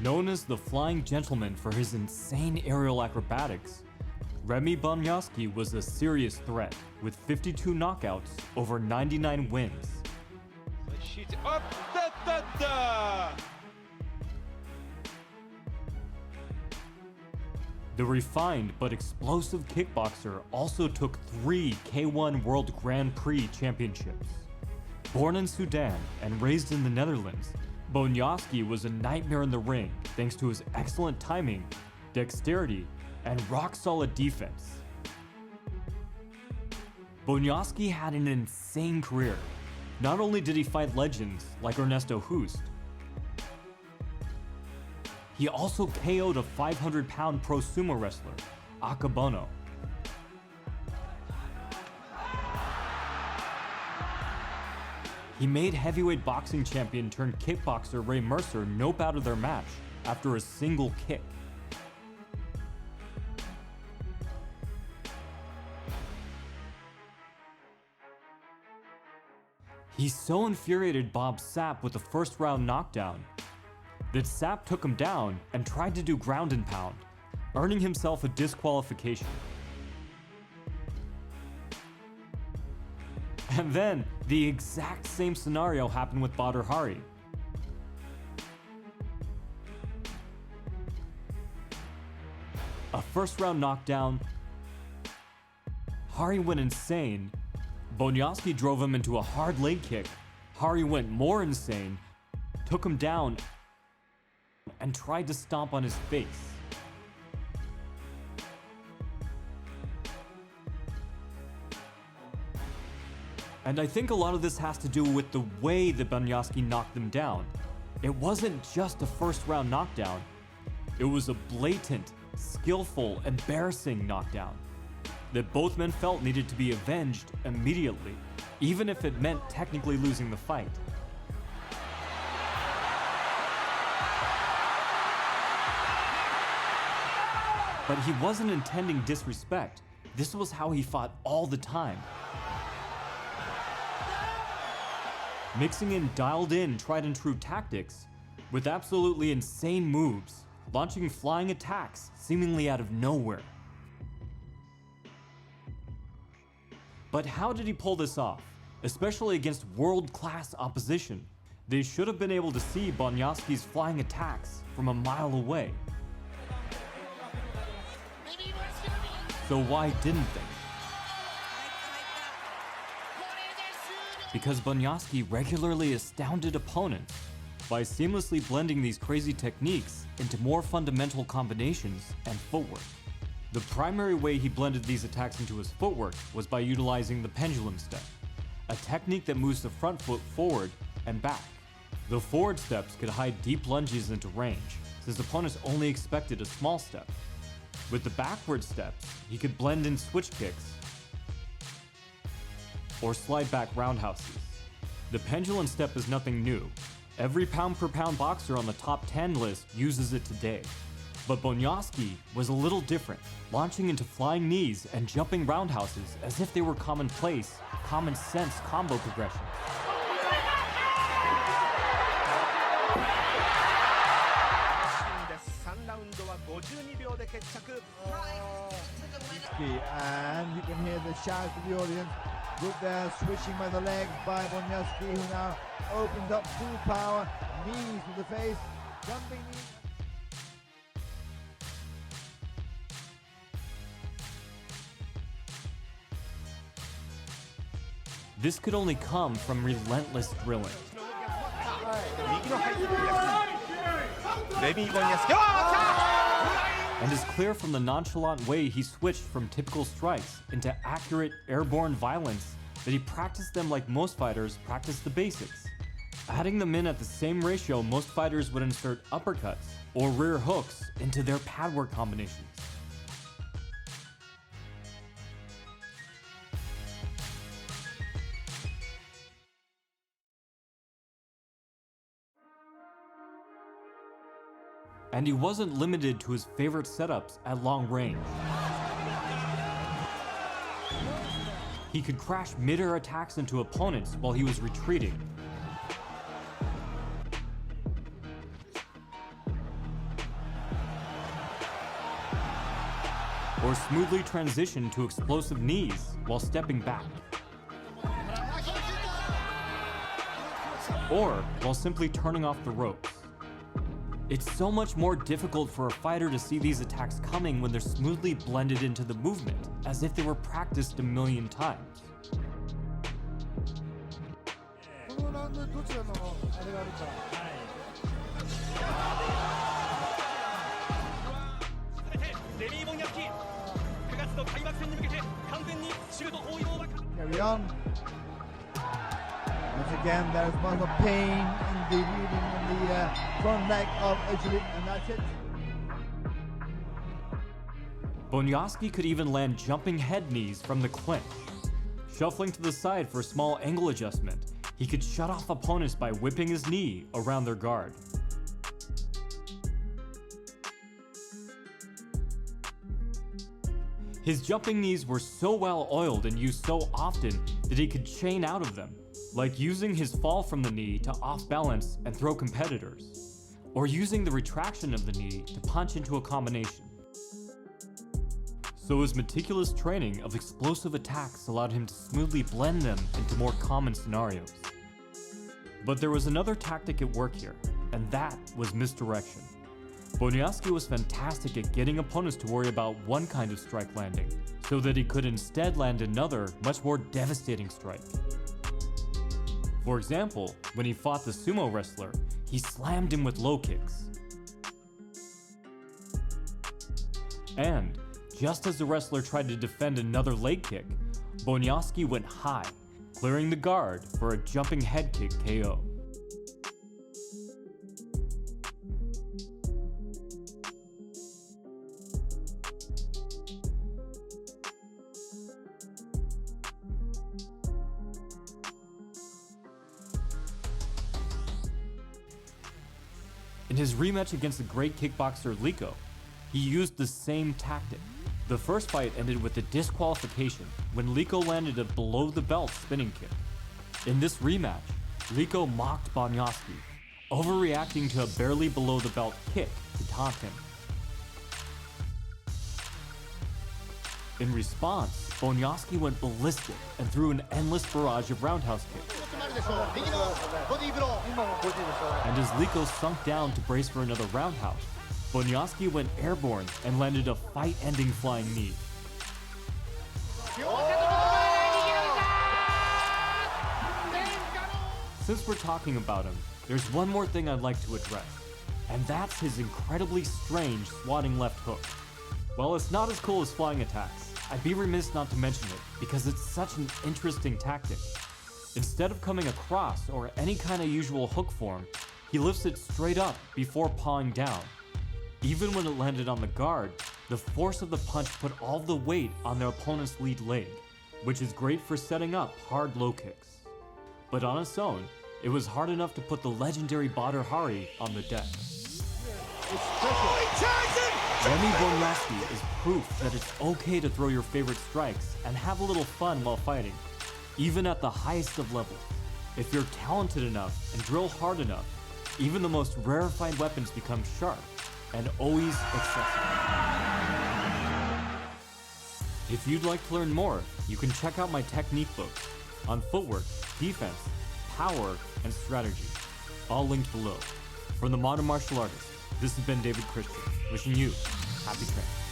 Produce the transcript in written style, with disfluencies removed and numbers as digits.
Known as the Flying Gentleman for his insane aerial acrobatics, Remy Bonjasky was a serious threat, with 52 knockouts over 99 wins. Up, da, da, da. The refined but explosive kickboxer also took 3 K1 World Grand Prix championships. Born in Sudan and raised in the Netherlands, Bonjasky was a nightmare in the ring thanks to his excellent timing, dexterity, and rock-solid defense. Bonjasky had an insane career. Not only did he fight legends like Ernesto Hoost, he also KO'd a 500-pound pro sumo wrestler, Akabono. He made heavyweight boxing champion turned kickboxer Ray Mercer nope out of their match after a single kick. He so infuriated Bob Sapp with a first-round knockdown that Sapp took him down and tried to do ground and pound, earning himself a disqualification. And then, the exact same scenario happened with Badr Hari. A first-round knockdown, Hari went insane. Bonjasky drove him into a hard leg kick. Hari went more insane, took him down, and tried to stomp on his face. And I think a lot of this has to do with the way that Bonjasky knocked them down. It wasn't just a first-round knockdown. It was a blatant, skillful, embarrassing knockdown that both men felt needed to be avenged immediately, even if it meant technically losing the fight. But he wasn't intending disrespect. This was how he fought all the time. Mixing in dialed-in, tried-and-true tactics with absolutely insane moves, launching flying attacks seemingly out of nowhere. But how did he pull this off, especially against world-class opposition? They should have been able to see Bonjasky's flying attacks from a mile away. So why didn't they? Because Bonjasky regularly astounded opponents by seamlessly blending these crazy techniques into more fundamental combinations and footwork. The primary way he blended these attacks into his footwork was by utilizing the pendulum step, a technique that moves the front foot forward and back. The forward steps could hide deep lunges into range, since opponents only expected a small step. With the backward steps, he could blend in switch kicks or slide back roundhouses. The pendulum step is nothing new. Every pound-per-pound boxer on the top 10 list uses it today. But Bonjasky was a little different, launching into flying knees and jumping roundhouses as if they were commonplace, common-sense combo progressions. And you can hear the shouts of the audience. Good there, switching by the legs by Bonjasky, who now opens up full power, knees to the face, jumping knees. This could only come from relentless drilling. And is clear from the nonchalant way he switched from typical strikes into accurate airborne violence that he practiced them like most fighters practice the basics. Adding them in at the same ratio most fighters would insert uppercuts or rear hooks into their pad work combinations. And he wasn't limited to his favorite setups at long range. He could crash mid-air attacks into opponents while he was retreating. or smoothly transition to explosive knees while stepping back, or while simply turning off the ropes. It's so much more difficult for a fighter to see these attacks coming when they're smoothly blended into the movement, as if they were practiced a million times. このラウンドでどちらのあれがあるか。レミー・ボンヤスキー、9月の開幕戦に向けて完全にシュート包囲網は。 Carry on. Once again, there's much of pain in the leading on the front leg of Italy, and that's it. Bonjasky could even land jumping head knees from the clinch. Shuffling to the side for a small angle adjustment, he could shut off opponents by whipping his knee around their guard. His jumping knees were so well oiled and used so often that he could chain out of them, like using his fall from the knee to off-balance and throw competitors, or using the retraction of the knee to punch into a combination. So his meticulous training of explosive attacks allowed him to smoothly blend them into more common scenarios. But there was another tactic at work here, and that was misdirection. Bonjasky was fantastic at getting opponents to worry about one kind of strike landing, so that he could instead land another, much more devastating strike. For example, when he fought the sumo wrestler, he slammed him with low kicks. And, just as the wrestler tried to defend another leg kick, Bonjasky went high, clearing the guard for a jumping head kick KO. In his rematch against the great kickboxer Liko, he used the same tactic. The first fight ended with a disqualification when Liko landed a below-the-belt spinning kick. In this rematch, Liko mocked Bonjasky, overreacting to a barely below-the-belt kick to taunt him. In response, Bonjasky went ballistic and threw an endless barrage of roundhouse kicks. And as Liko sunk down to brace for another roundhouse, Bonjasky went airborne and landed a fight-ending flying knee. Since we're talking about him, there's one more thing I'd like to address, and that's his incredibly strange swatting left hook. While it's not as cool as flying attacks, I'd be remiss not to mention it because it's such an interesting tactic. Instead of coming across or any kind of usual hook form, he lifts it straight up before pawing down. Even when it landed on the guard, the force of the punch put all the weight on their opponent's lead leg, which is great for setting up hard low kicks. But on its own, it was hard enough to put the legendary Badr Hari on the deck. Remy Bonjasky is proof that it's okay to throw your favorite strikes and have a little fun while fighting, even at the highest of levels. If you're talented enough and drill hard enough, even the most rarefied weapons become sharp and always accessible. If you'd like to learn more, you can check out my technique books on footwork, defense, power, and strategy, all linked below. From the Modern Martial Artist, this has been David Christian, wishing you happy training.